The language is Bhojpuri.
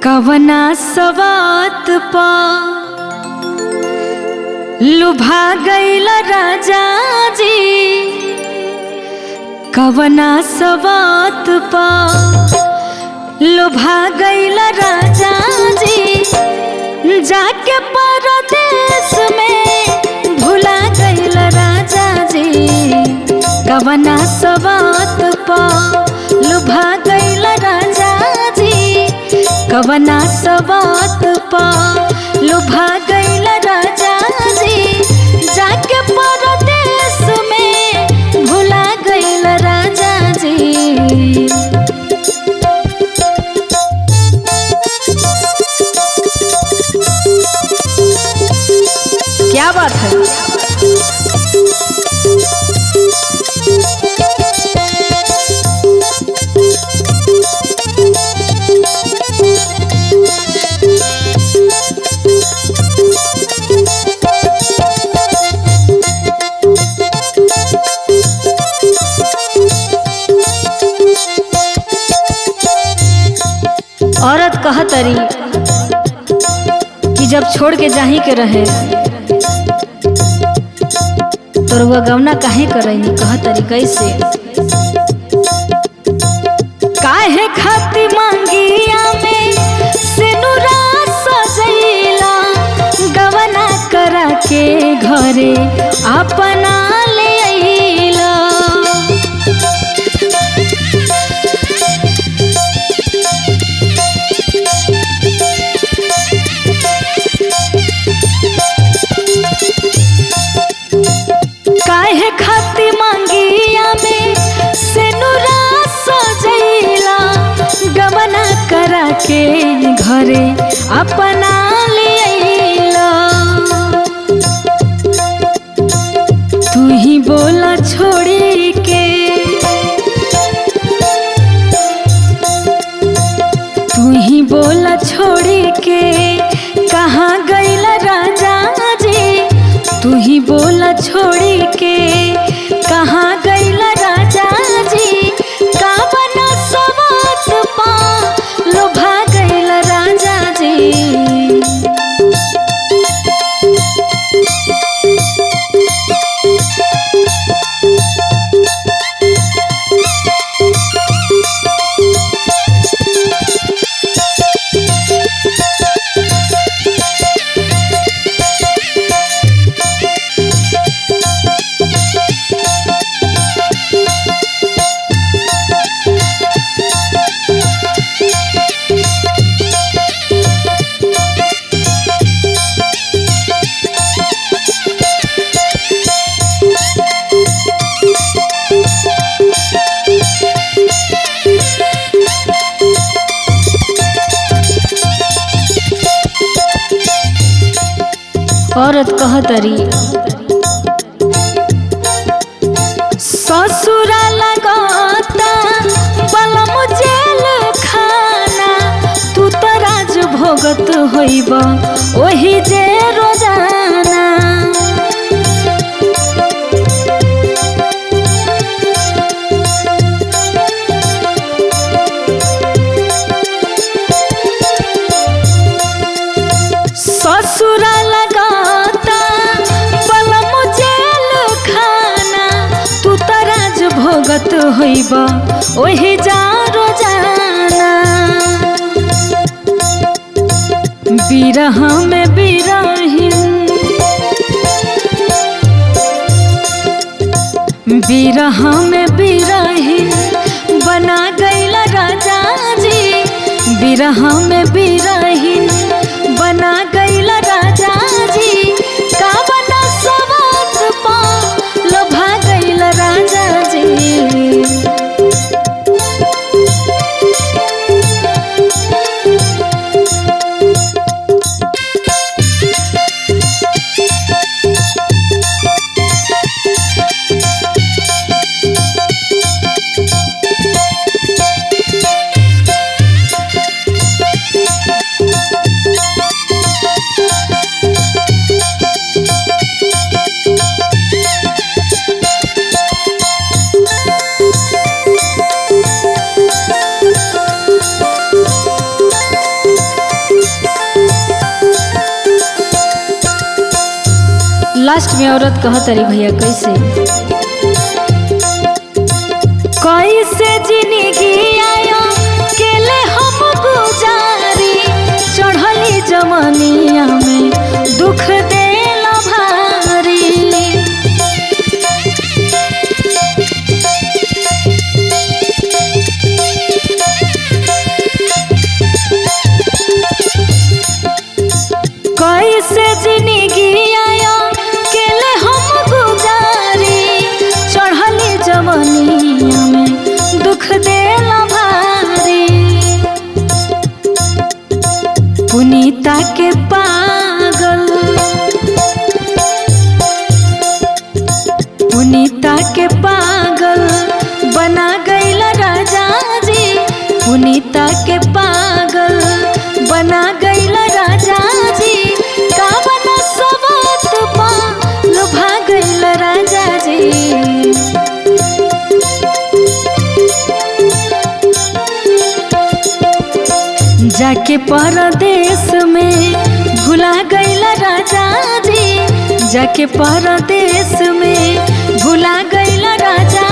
कवना सवात पा लुभा गईल राजा जी, कवना सवात पा लुभा गईल राजा जी, जाके परदेश में भुला गईल राजा जी, कवना सवात पा लुभा गईल राजा जी, कवना सवात पा लुभा गईल राजा जी, जाके परदेश में भुला गईल राजा जी। क्या बात है। औरत कहतरी कि जब छोड़ के जाही के रहे तो रुआ गवना काहे करैनी, कहतरी कैसे। काहे खाती मांगिया में सिनुरा सजैला, गवना करा के घरे अपना ले अइला। काहे खाती मांगिया में सिनुरा सजैला, गवना करा के घरे अपना ले अइला। तू ही बोला छोड़ी के, तू ही बोला छोड़ी के कहाँ गईल राजा जी, तू ही बोला छोड़ी के कहाँ गईल राजा जी, कवना सवात पा लुभा गईल राजा जी। औरत कहतरी ससुरा लगाता बलम जेल खाना, तू तो राज भोगत होइब ओही जे रोजाना। ससुरा लगाता बलम जेल खाना, तू तो राज भोगत होइब ओही जा रोजाना। बिरह में बिरहिन, बिरह में बिरहिन बना गईल राजा जी, बिरह में बिरहिन बना गईल राजा जी, कवना सवात पा लुभा गईल राजा जी। लास्ट में औरत कह तरी भैया कैसे कैसे जिंदगी आयो केले हम गुजारी चढ़ली जमनिया में दुख देला भारी कैसे जिंदगी आयो केले हम गुजारी चढ़ली जमनिया में दुख देला भारी पुनीता के पागल पुनीता के पागल बना गईला राजा जी पुनीता के पागल बना गईला राजा जी का बना सबत पा लुभा गईला राजा जी जाके परदेश में भुला गईला राजा जी जाके परदेश में भुला गईला राजा